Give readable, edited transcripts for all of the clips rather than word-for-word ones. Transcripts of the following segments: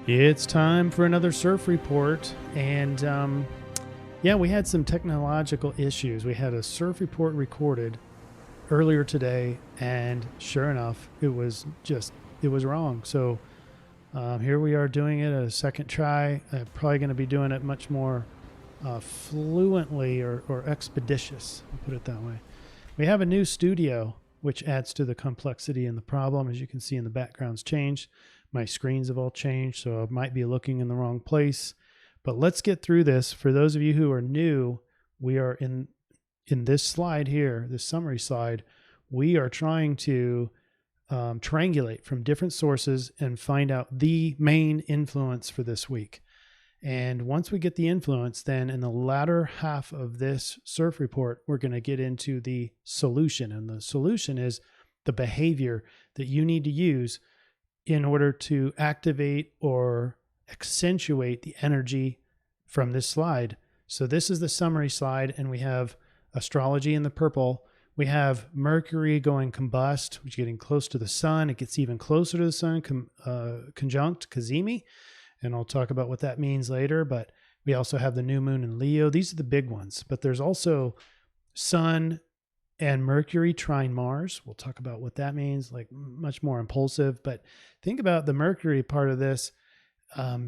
It's time for another CIRF report, and we had some technological issues. We had a CIRF report recorded earlier today, and sure enough, it was wrong. So here we are doing it a second try. Probably going to be doing it much more fluently or expeditious, I'll put it that way. We have a new studio, which adds to the complexity in the problem. As you can see in the background's changed. My screens have all changed, so I might be looking in the wrong place. But let's get through this. For those of you who are new, we are in this slide here, this summary slide, we are trying to triangulate from different sources and find out the main influence for this week. And once we get the influence, then in the latter half of this CIRF report, we're going to get into the solution. And the solution is the behavior that you need to use in order to activate or accentuate the energy from this slide. So this is the summary slide, and we have astrology in the purple. We have Mercury going combust, which is getting close to the sun. It gets even closer to the sun, conjunct Cazimi, and I'll talk about what that means later. But we also have the new moon in Leo. These are the big ones, but there's also Sun and Mercury trine Mars. We'll talk about what that means, like much more impulsive. But think about the Mercury part of this,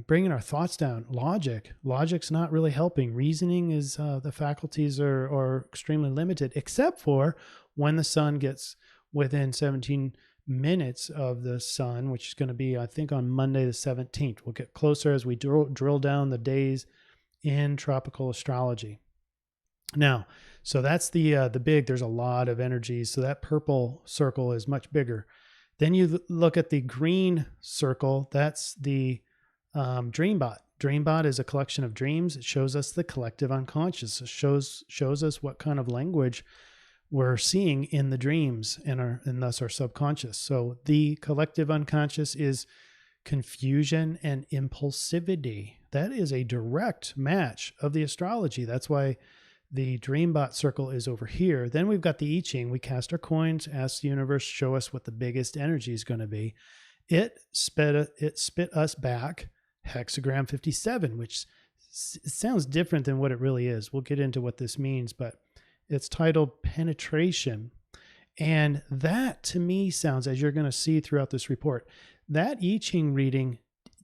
bringing our thoughts down. Logic's not really helping. Reasoning is, the faculties are extremely limited, except for when the sun gets within 17 minutes of the sun, which is going to be, I think, on Monday the 17th. We'll get closer as we drill down the days in tropical astrology. Now, so that's the big, there's a lot of energies. So that purple circle is much bigger. Then you look at the green circle. That's the Dreambot. Dreambot is a collection of dreams. It shows us the collective unconscious. It shows us what kind of language we're seeing in the dreams and thus our subconscious. So the collective unconscious is confusion and impulsivity. That is a direct match of the astrology. That's why the Dreambot circle is over here. Then we've got the I-Ching. We cast our coins, ask the universe, show us what the biggest energy is going to be. It spit us back hexagram 57, which sounds different than what it really is. We'll get into what this means, but it's titled penetration. And that to me sounds, as you're going to see throughout this report, that I-Ching reading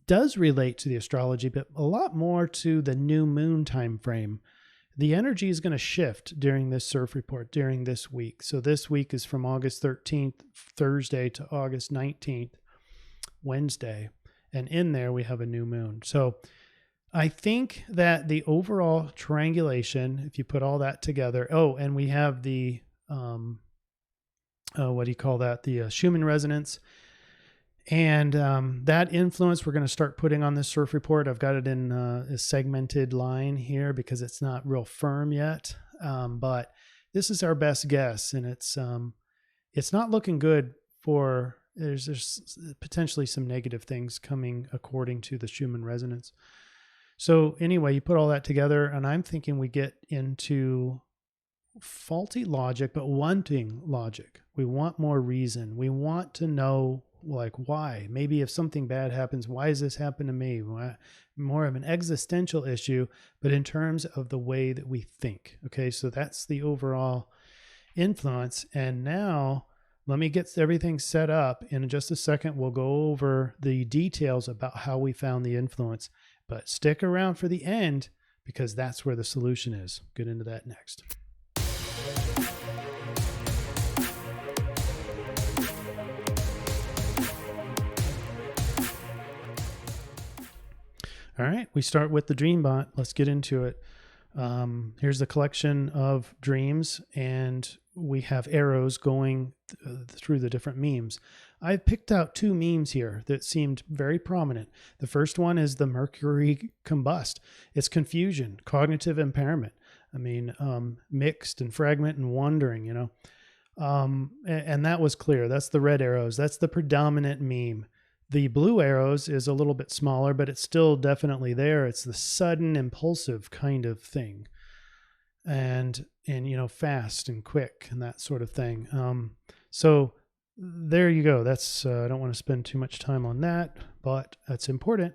does relate to the astrology, but a lot more to the new moon time frame. The energy is going to shift during this CIRF report during this week. So this week is from August 13th, Thursday, to August 19th, Wednesday. And in there we have a new moon. So I think that the overall triangulation, if you put all that together, and we have the, the Schumann Resonance. And that influence we're going to start putting on this CIRF report. I've got it in a segmented line here because it's not real firm yet. But this is our best guess, and it's not looking good for. There's potentially some negative things coming according to the Schumann Resonance. So anyway, you put all that together, and I'm thinking we get into faulty logic, but wanting logic. We want more reason. We want to know, like, why? Maybe if something bad happens, why does this happen to me? More of an existential issue, but in terms of the way that we think. Okay, so that's the overall influence. And now let me get everything set up. In just a second, we'll go over the details about how we found the influence. But stick around for the end because that's where the solution is. Get into that next. All right, we start with the Dreambot. Let's get into it. Here's the collection of dreams, and we have arrows going through the different memes. I've picked out two memes here that seemed very prominent. The first one is the Mercury combust. It's confusion, cognitive impairment. I mean, mixed and fragment and wandering, and that was clear. That's the red arrows. That's the predominant meme. The blue arrows is a little bit smaller, but it's still definitely there. It's the sudden, impulsive kind of thing. And fast and quick and that sort of thing. So there you go. That's I don't want to spend too much time on that, but that's important.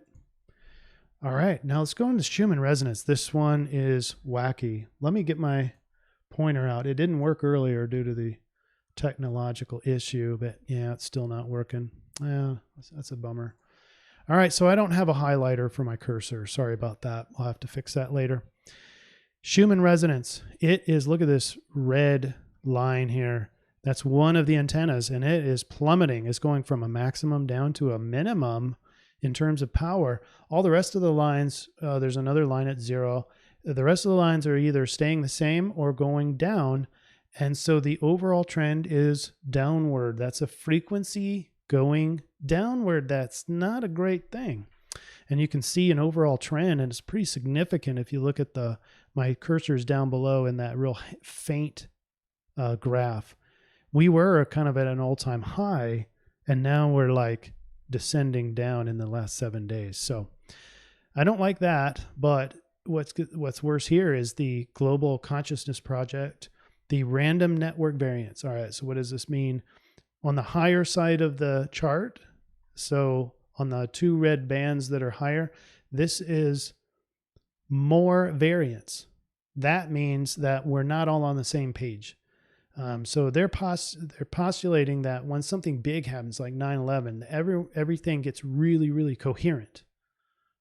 All right, now let's go into Schumann Resonance. This one is wacky. Let me get my pointer out. It didn't work earlier due to the technological issue, but yeah, it's still not working. Yeah, that's a bummer. All right, so I don't have a highlighter for my cursor. Sorry about that. I'll have to fix that later. Schumann Resonance. It is, look at this red line here. That's one of the antennas, and it is plummeting. It's going from a maximum down to a minimum in terms of power. All the rest of the lines, there's another line at 0. The rest of the lines are either staying the same or going down. And so the overall trend is downward. That's a frequency going downward. That's not a great thing. And you can see an overall trend, and it's pretty significant if you look at my cursors down below in that real faint graph. We were kind of at an all-time high, and now we're like descending down in the last 7 days. So I don't like that, but what's worse here is the Global Consciousness Project, the random network variance. All right, so what does this mean? On the higher side of the chart, so on the 2 red bands that are higher, this is more variance. That means that we're not all on the same page. So they're postulating that when something big happens, like 9/11, everything gets really, really coherent.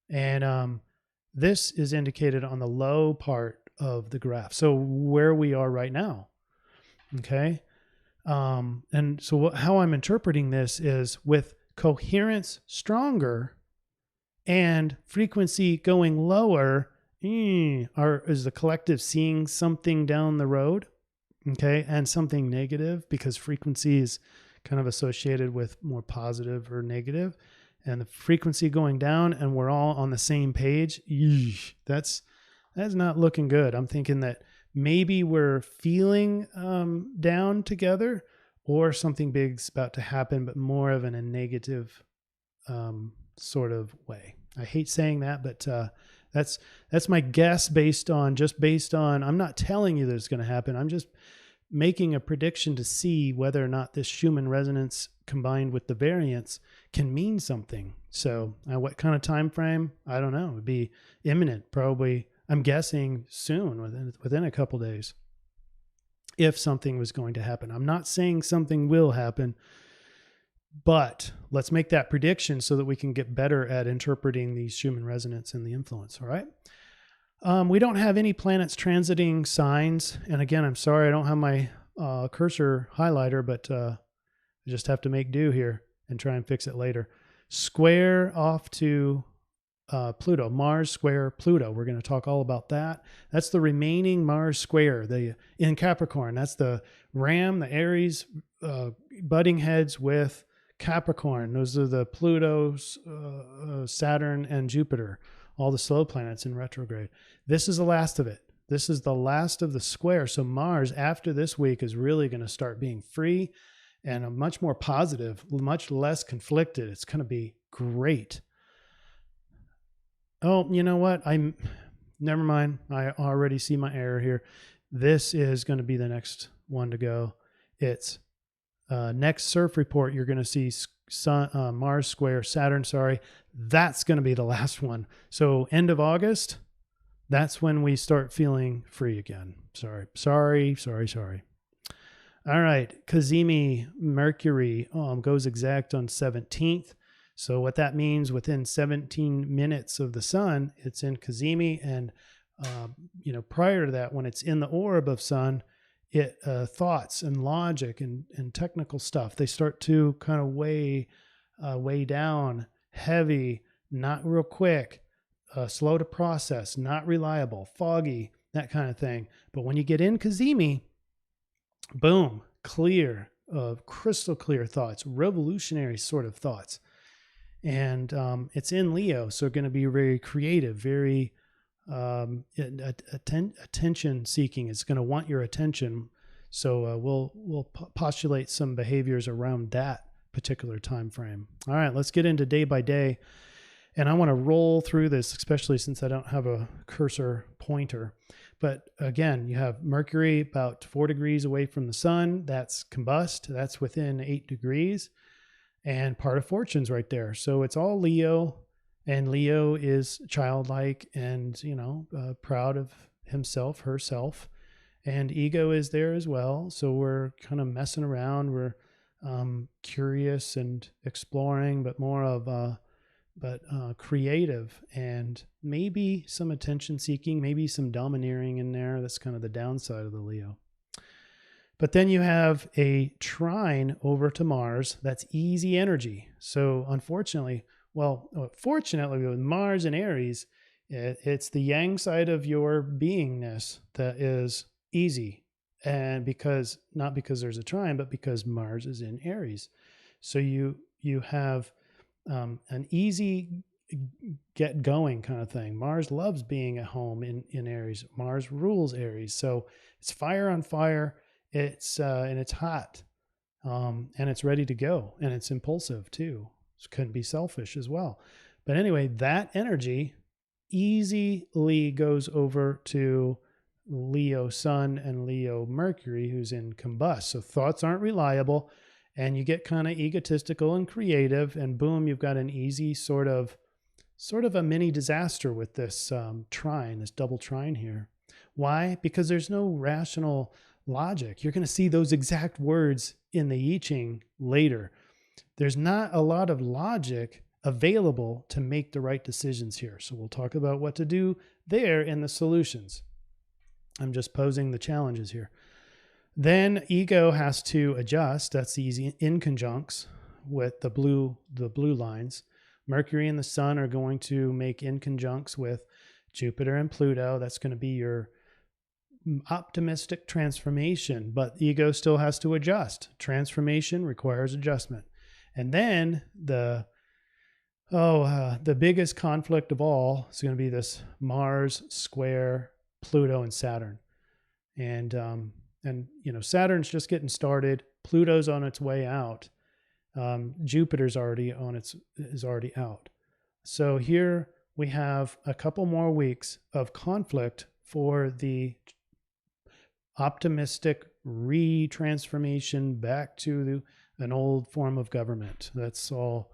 And this is indicated on the low part of the graph. So where we are right now. Okay. And so how I'm interpreting this is with coherence stronger and frequency going lower, is the collective seeing something down the road? Okay, and something negative, because frequency is kind of associated with more positive or negative, and the frequency going down, and we're all on the same page. That's not looking good. I'm thinking that maybe we're feeling down together, or something big's about to happen, but more of in a negative sort of way. I hate saying that, but that's my guess based on, I'm not telling you that it's going to happen. I'm just making a prediction to see whether or not this Schumann resonance combined with the variance can mean something. So what kind of time frame? I don't know. It'd be imminent, probably. I'm guessing soon, within a couple days, if something was going to happen. I'm not saying something will happen, but let's make that prediction so that we can get better at interpreting the Schumann resonance and the influence. All right. We don't have any planets transiting signs. And again, I'm sorry, I don't have my cursor highlighter, but I just have to make do here and try and fix it later. Square off to Pluto, Mars square Pluto. We're going to talk all about that. That's the remaining Mars square in Capricorn. That's the Ram, the Aries butting heads with Capricorn. Those are the Pluto, Saturn, and Jupiter, all the slow planets in retrograde. This is the last of it. This is the last of the square. So Mars, after this week, is really going to start being free and a much more positive, much less conflicted. It's going to be great. Oh, you know what? Never mind. I already see my error here. This is going to be the next one to go. It's next CIRF report. You're going to see Mars square Saturn. Sorry, that's going to be the last one. So end of August, that's when we start feeling free again. Sorry. All right, Cazimi Mercury goes exact on 17th. So what that means, within 17 minutes of the sun, it's in Cazimi, and prior to that, when it's in the orb of sun, thoughts and logic and technical stuff, they start to kind of weigh down, heavy, not real quick, slow to process, not reliable, foggy, that kind of thing. But when you get in Cazimi, boom, clear, crystal clear thoughts, revolutionary sort of thoughts. And it's in Leo, so going to be very creative, very attention seeking. It's going to want your attention. So we'll postulate some behaviors around that particular time frame. All right, let's get into day by day. And I want to roll through this, especially since I don't have a cursor pointer. But again, you have Mercury about 4 degrees away from the sun. That's combust. That's within 8 degrees. And part of fortune's right there. So it's all Leo. And Leo is childlike and, proud of himself, herself. And ego is there as well. So we're kind of messing around. We're curious and exploring, but more of creative, and maybe some attention seeking, maybe some domineering in there. That's kind of the downside of the Leo. But then you have a trine over to Mars. That's easy energy. So fortunately with Mars and Aries, it's the yang side of your beingness that is easy. And not because there's a trine, but because Mars is in Aries. So you have an easy get going kind of thing. Mars loves being at home in Aries. Mars rules Aries. So it's fire on fire. And it's hot, and it's ready to go, and it's impulsive too. It couldn't be selfish as well. But anyway, that energy easily goes over to Leo Sun and Leo Mercury, who's in combust. So thoughts aren't reliable, and you get kind of egotistical and creative, and boom, you've got an easy sort of a mini disaster with this trine, this double trine here. Why? Because there's no rational logic. You're going to see those exact words in the I-Ching later. There's not a lot of logic available to make the right decisions here. So we'll talk about what to do there in the solutions. I'm just posing the challenges here. Then ego has to adjust. That's the easy inconjuncts with the blue lines. Mercury and the Sun are going to make inconjuncts with Jupiter and Pluto. That's going to be your optimistic transformation, but ego still has to adjust. Transformation requires adjustment. And then the biggest conflict of all is going to be this Mars square Pluto and Saturn. And Saturn's just getting started. Pluto's on its way out. Jupiter's is already out. So here we have a couple more weeks of conflict for the optimistic re-transformation back to an old form of government. That's all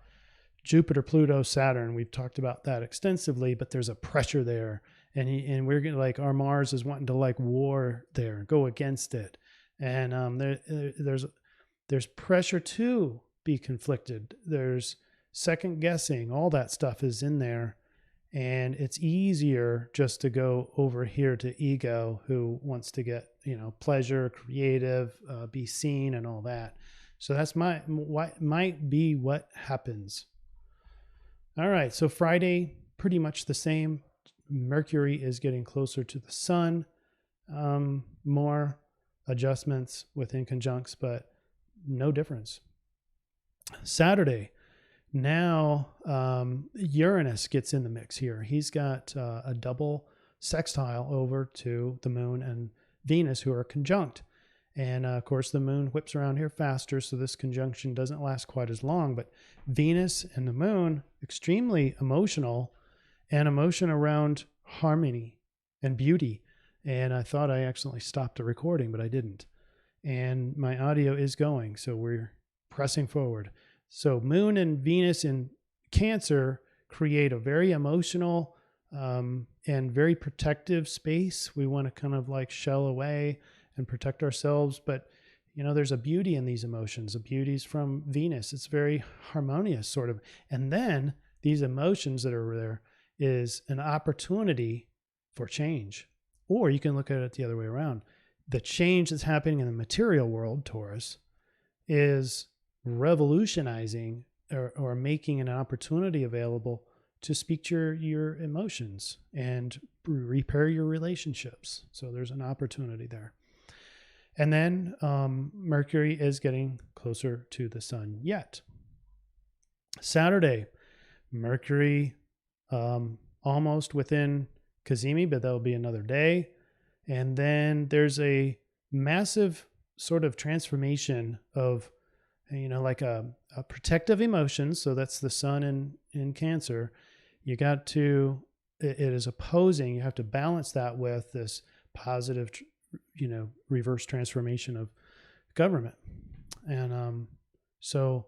Jupiter, Pluto, Saturn. We've talked about that extensively, but there's a pressure there. And we're going to our Mars is wanting to war there, go against it. And there's pressure to be conflicted. There's second guessing. All that stuff is in there. And it's easier just to go over here to ego, who wants to get, pleasure, creative, be seen and all that. So that's might be what happens. All right. So Friday, pretty much the same. Mercury is getting closer to the Sun. More adjustments within conjuncts, but no difference. Saturday. Now, Uranus gets in the mix here. He's got a double sextile over to the Moon and Venus, who are conjunct. And of course, the Moon whips around here faster, so this conjunction doesn't last quite as long. But Venus and the Moon, extremely emotional, and emotion around harmony and beauty. And I thought I accidentally stopped the recording, but I didn't. And my audio is going, so we're pressing forward. So Moon and Venus in Cancer create a very emotional and very protective space. We want to kind of shell away and protect ourselves. But, there's a beauty in these emotions. The beauty's from Venus. It's very harmonious, sort of. And then these emotions that are there is an opportunity for change. Or you can look at it the other way around. The change that's happening in the material world, Taurus, is revolutionizing or making an opportunity available to speak to your emotions and repair your relationships. So there's an opportunity there. And then Mercury is getting closer to the Sun yet. Saturday, Mercury almost within Cazimi, but that'll be another day. And then there's a massive sort of transformation of a protective emotion. So that's the Sun in Cancer. You got to, it is opposing. You have to balance that with this positive, reverse transformation of government. And so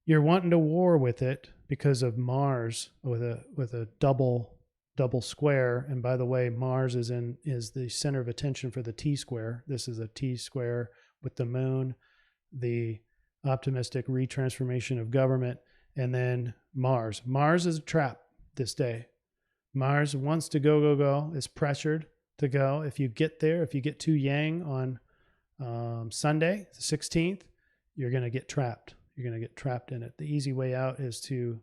you're wanting to war with it, because of Mars with a double square. And by the way, Mars is the center of attention for the T square. This is a T square with the moon, the optimistic retransformation of government, and then Mars. Mars is a trap this day. Mars wants to go, is pressured to go. If you get there, if you get too yang on Sunday, the 16th, you're going to get trapped. You're going to get trapped in it. The easy way out is to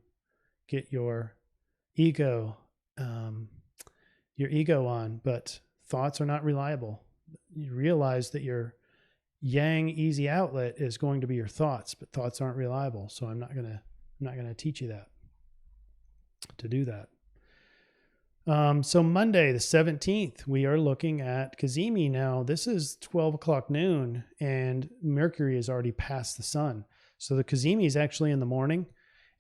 get your ego on, but thoughts are not reliable. You realize that your yang easy outlet is going to be your thoughts, but thoughts aren't reliable. So I'm not going to teach you to do that. So Monday, the 17th, we are looking at Cazimi now. This is 12 o'clock noon, and Mercury is already past the sun. So the Cazimi is actually in the morning,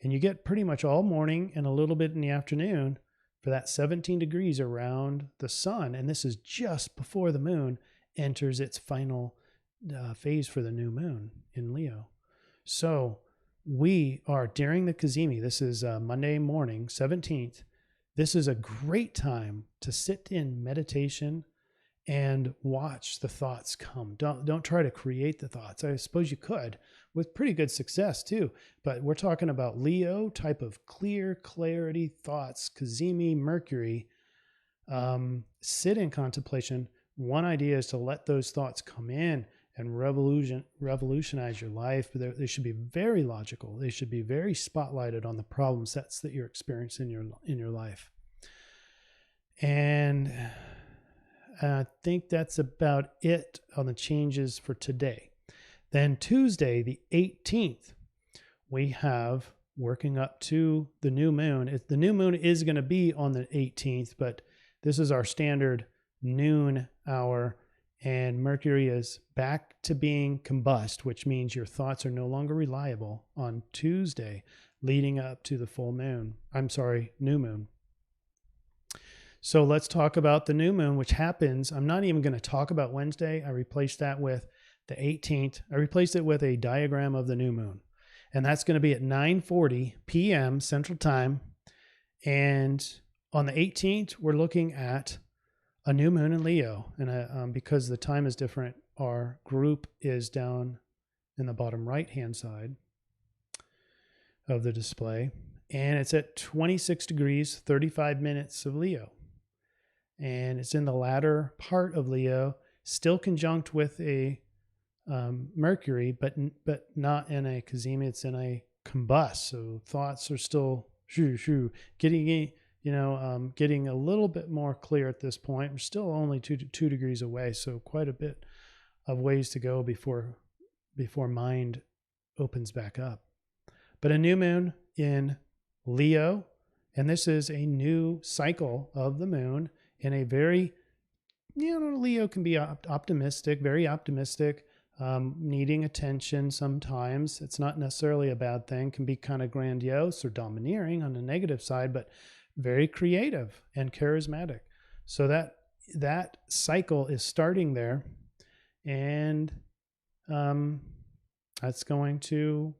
and you get pretty much all morning and a little bit in the afternoon for that 17 degrees around the sun. And this is just before the moon enters its final phase for the new moon in Leo. So we are during the Cazimi. This is Monday morning, 17th. This is a great time to sit in meditation and watch the thoughts come. Don't try to create the thoughts. I suppose you could with pretty good success too, but we're talking about Leo type of clear clarity thoughts, Cazimi, Mercury. Sit in contemplation. One idea is to let those thoughts come in and revolutionize your life. But they should be very logical. They should be very spotlighted on the problem sets that you're experiencing in your life. And I think that's about it on the changes for today. Then Tuesday, the 18th, we have working up to the new moon. The new moon is going to be on the 18th, but this is our standard noon hour. And Mercury is back to being combust, which means your thoughts are no longer reliable on Tuesday, leading up to the new moon. So let's talk about the new moon, which happens. I'm not even going to talk about Wednesday. I replaced that with the 18th. I replaced it with a diagram of the new moon. And that's going to be at 9:40 p.m. Central Time. And on the 18th, we're looking at a new moon in Leo. And because the time is different, our group is down in the bottom right-hand side of the display. And it's at 26 degrees, 35 minutes of Leo. And it's in the latter part of Leo, still conjunct with a Mercury, but not in a Cazimi. It's in a combust. So thoughts are still getting a little bit more clear at this point. We're still only 2 degrees away, so quite a bit of ways to go before mind opens back up. But a new moon in Leo, and this is a new cycle of the moon in a very, Leo can be optimistic, very optimistic, needing attention sometimes. It's not necessarily a bad thing, can be kind of grandiose or domineering on the negative side, but very creative and charismatic. So that cycle is starting there, and that's going to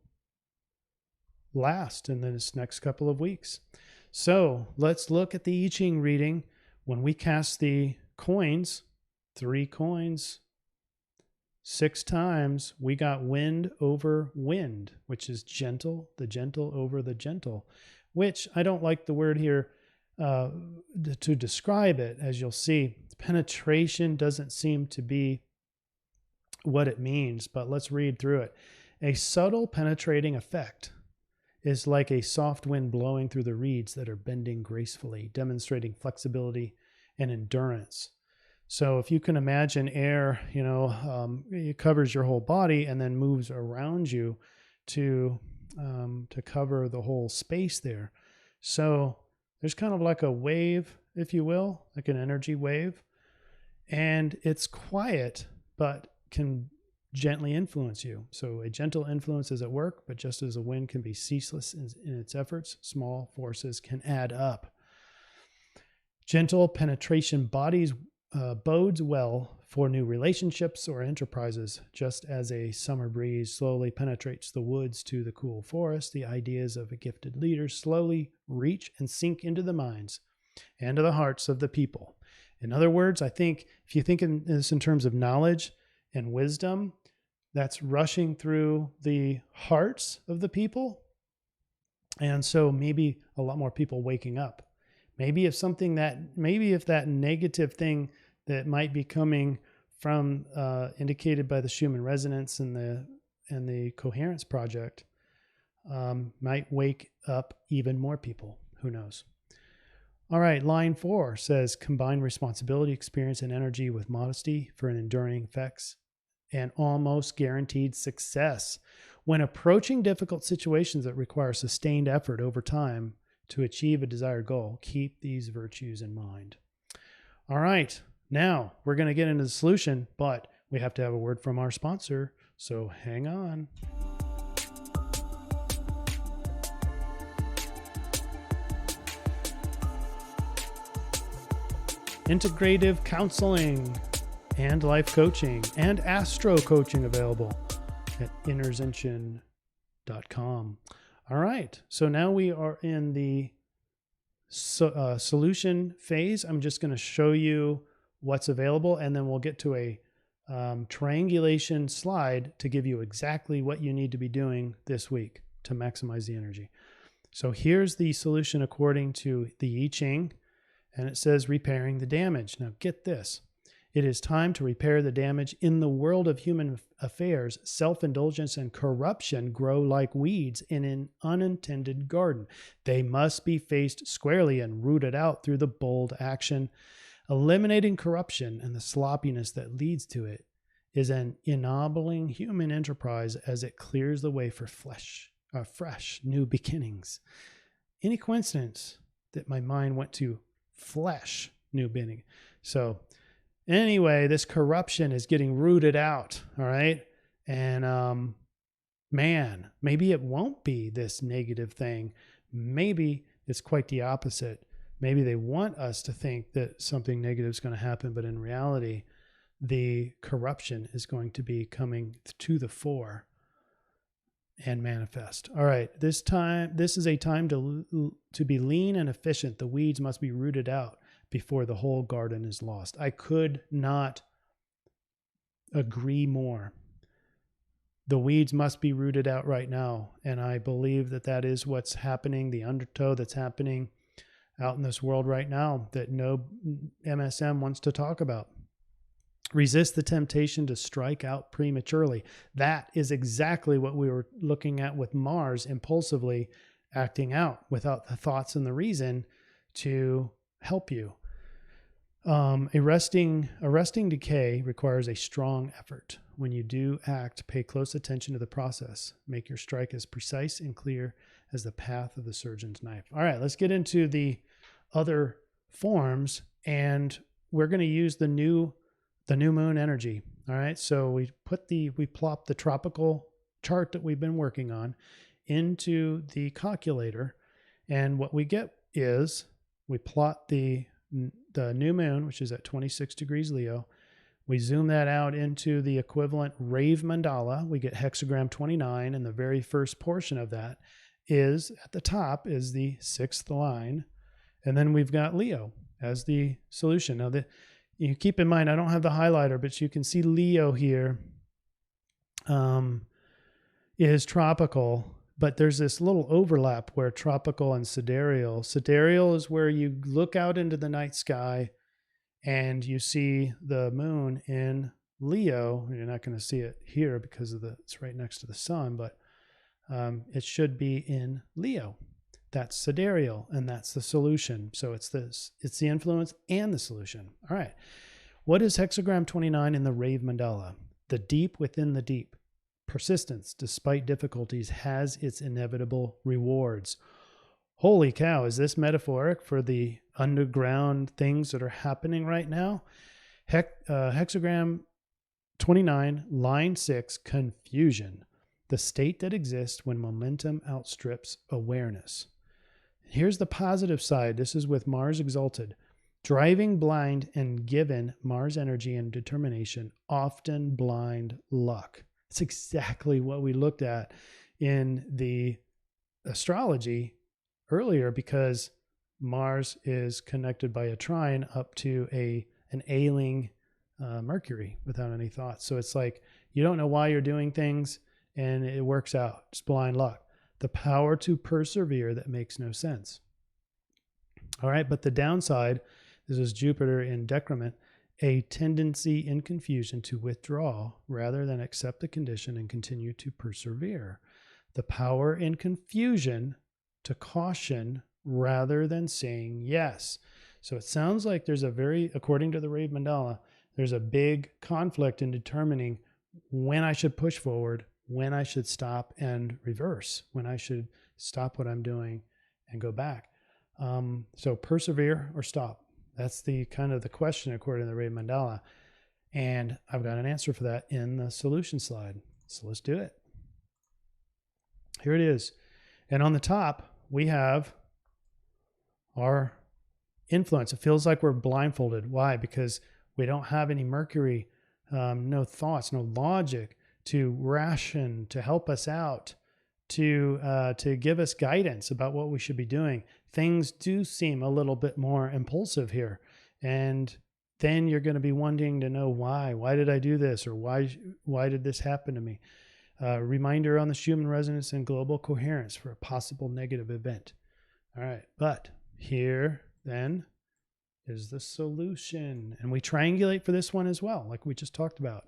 last in this next couple of weeks. So let's look at the I-Ching reading. When we cast the coins, 3 coins, 6 times, we got wind over wind, which is gentle, the gentle over the gentle, which I don't like the word here to describe it. As you'll see, penetration doesn't seem to be what it means, but let's read through it. A subtle penetrating effect is like a soft wind blowing through the reeds that are bending gracefully, demonstrating flexibility and endurance. So if you can imagine air, it covers your whole body and then moves around you to cover the whole space there. So there's kind of like a wave, if you will, like an energy wave, and it's quiet, but can gently influence you. So a gentle influence is at work, but just as a wind can be ceaseless in its efforts, small forces can add up. Gentle penetration bodies bodes well for new relationships or enterprises. Just as a summer breeze slowly penetrates the woods to the cool forest, the ideas of a gifted leader slowly reach and sink into the minds and to the hearts of the people. In other words, I think if you think in this in terms of knowledge and wisdom, that's rushing through the hearts of the people. And so maybe a lot more people waking up. Maybe if that negative thing that might be coming from indicated by the Schumann Resonance and the Coherence Project might wake up even more people. Who knows? All right, line 4 says combine responsibility, experience, and energy with modesty for an enduring effects and almost guaranteed success. When approaching difficult situations that require sustained effort over time to achieve a desired goal, keep these virtues in mind. All right, now we're going to get into the solution, but we have to have a word from our sponsor, so hang on. Integrative counseling and life coaching and astro coaching available at interzension.com. All right, so now we are in the solution phase. I'm just going to show you what's available, and then we'll get to a triangulation slide to give you exactly what you need to be doing this week to maximize the energy. So here's the solution according to the I-Ching, and it says repairing the damage. Now get this. It is time to repair the damage. In the world of human affairs, self-indulgence and corruption grow like weeds in an unintended garden. They must be faced squarely and rooted out through the bold action. Eliminating corruption and the sloppiness that leads to it is an ennobling human enterprise as it clears the way for fresh new beginnings. Any coincidence that my mind went to flesh new beginning? So anyway, this corruption is getting rooted out, all right? And man, maybe it won't be this negative thing. Maybe it's quite the opposite. Maybe they want us to think that something negative is going to happen, but in reality, the corruption is going to be coming to the fore and manifest. All right, this is a time to be lean and efficient. The weeds must be rooted out before the whole garden is lost. I could not agree more. The weeds must be rooted out right now, and I believe that is what's happening, the undertow that's happening out in this world right now that no MSM wants to talk about. Resist the temptation to strike out prematurely. That is exactly what we were looking at with Mars impulsively acting out without the thoughts and the reason to help you. Arresting decay requires a strong effort. When you do act, pay close attention to the process. Make your strike as precise and clear as the path of the surgeon's knife. All right, let's get into the other forms, and we're going to use the new moon energy. All right, so we plop the tropical chart that we've been working on into the calculator, and what we get is we plot the new moon, which is at 26 degrees Leo. We zoom that out into the equivalent rave mandala. We get hexagram 29, and the very first portion of that is at the top is the 6th line, and then we've got Leo as the solution. Now, you keep in mind, I don't have the highlighter, but you can see Leo here is tropical, but there's this little overlap where tropical and sidereal. Sidereal is where you look out into the night sky and you see the moon in Leo. You're not going to see it here because it's right next to the sun, but it should be in Leo. That's sidereal, and that's the solution. So it's the influence and the solution. All right. What is hexagram 29 in the rave mandala? The deep within the deep. Persistence, despite difficulties, has its inevitable rewards. Holy cow, is this metaphoric for the underground things that are happening right now? Hexagram 29, line 6, confusion. The state that exists when momentum outstrips awareness. Here's the positive side. This is with Mars exalted. Driving blind and given Mars energy and determination, often blind luck. It's exactly what we looked at in the astrology earlier, because Mars is connected by a trine up to an ailing Mercury without any thoughts. So it's like you don't know why you're doing things and it works out. It's blind luck. The power to persevere that makes no sense. All right, but the downside, this is Jupiter in decrement, a tendency in confusion to withdraw rather than accept the condition and continue to persevere. The power in confusion to caution rather than saying yes. So it sounds like there's according to the Rave Mandala, there's a big conflict in determining when I should push forward, when I should stop and reverse, when I should stop what I'm doing and go back. So persevere or stop. That's the kind of the question according to the Rave Mandala. And I've got an answer for that in the solution slide. So let's do it. Here it is. And on the top, we have our influence. It feels like we're blindfolded. Why? Because we don't have any Mercury, no thoughts, no logic to ration, to help us out, to give us guidance about what we should be doing. Things do seem a little bit more impulsive here. And then you're going to be wanting to know why. Why did I do this? Or why did this happen to me? Reminder on the Schumann Resonance and global coherence for a possible negative event. All right, but here then is the solution. And we triangulate for this one as well, like we just talked about.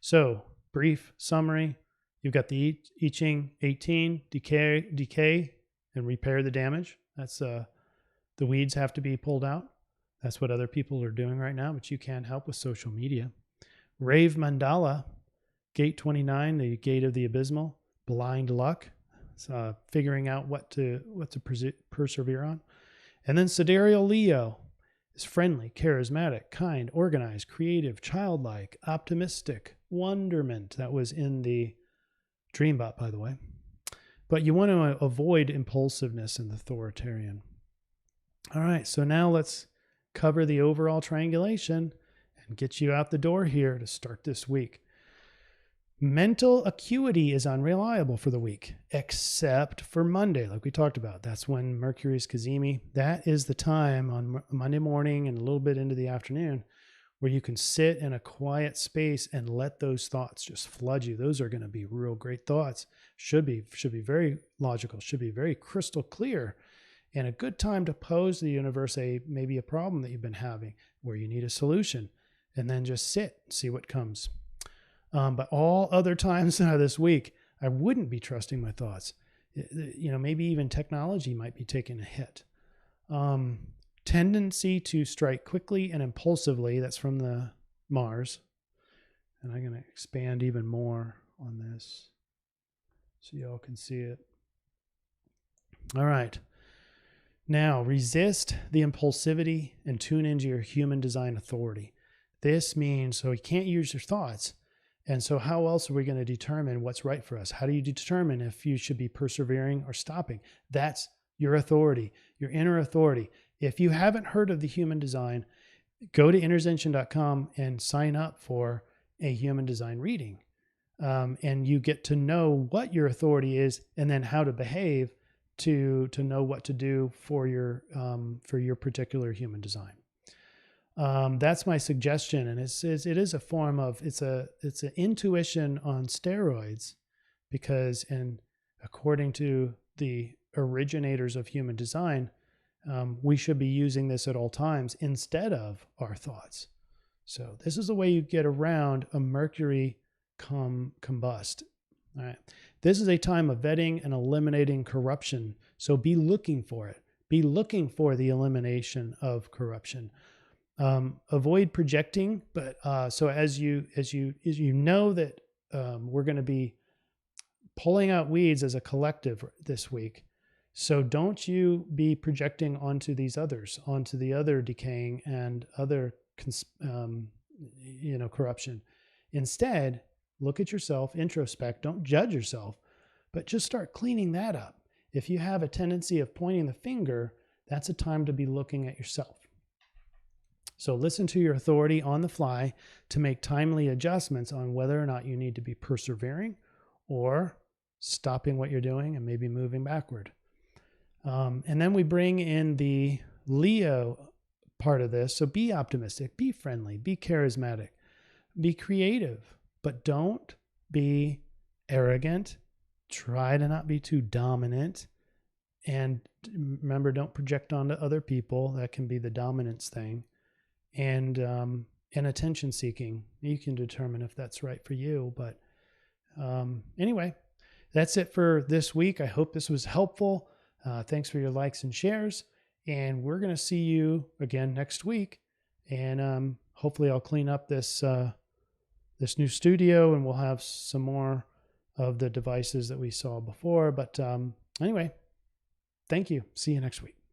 So brief summary, you've got the I-Ching 18, decay and repair the damage. That's the weeds have to be pulled out. That's what other people are doing right now, but you can't help with social media. Rave Mandala, gate 29, the gate of the abysmal, blind luck, figuring out what to persevere on. And then Sidereal Leo is friendly, charismatic, kind, organized, creative, childlike, optimistic, wonderment. That was in the Dreambot, by the way. But you want to avoid impulsiveness and authoritarian. All right, so now let's cover the overall triangulation and get you out the door here to start this week. Mental acuity is unreliable for the week, except for Monday, like we talked about. That's when Mercury is Cazimi. That is the time on Monday morning and a little bit into the afternoon where you can sit in a quiet space and let those thoughts just flood you. Those are going to be real great thoughts. Should be very logical, should be very crystal clear, and a good time to pose to the universe maybe a problem that you've been having where you need a solution, and then just sit, see what comes. But all other times this week, I wouldn't be trusting my thoughts. Maybe even technology might be taking a hit. Tendency to strike quickly and impulsively. That's from the Mars. And I'm going to expand even more on this so y'all can see it. All right. Now, resist the impulsivity and tune into your human design authority. This means, so you can't use your thoughts. And so how else are we going to determine what's right for us? How do you determine if you should be persevering or stopping? That's your authority, your inner authority. If you haven't heard of the human design, go to interzension.com and sign up for a human design reading. And you get to know what your authority is and then how to behave to know what to do for your particular human design. That's my suggestion, and it is a form of it's an intuition on steroids, because according to the originators of human design, we should be using this at all times instead of our thoughts. So this is the way you get around a Mercury combust. All right. This is a time of vetting and eliminating corruption. So be looking for it. Be looking for the elimination of corruption. Avoid projecting, but so as you know that we're going to be pulling out weeds as a collective this week. So don't you be projecting onto these others, onto the other decaying and other corruption. Instead, look at yourself, introspect, don't judge yourself, but just start cleaning that up. If you have a tendency of pointing the finger, that's a time to be looking at yourself. So listen to your authority on the fly to make timely adjustments on whether or not you need to be persevering or stopping what you're doing and maybe moving backward. And then we bring in the Leo part of this. So be optimistic, be friendly, be charismatic, be creative, but don't be arrogant. Try to not be too dominant. And remember, don't project onto other people. That can be the dominance thing. And attention seeking. You can determine if that's right for you. But anyway, that's it for this week. I hope this was helpful. Thanks for your likes and shares. And we're going to see you again next week. And hopefully I'll clean up this new studio and we'll have some more of the devices that we saw before. But anyway, thank you. See you next week.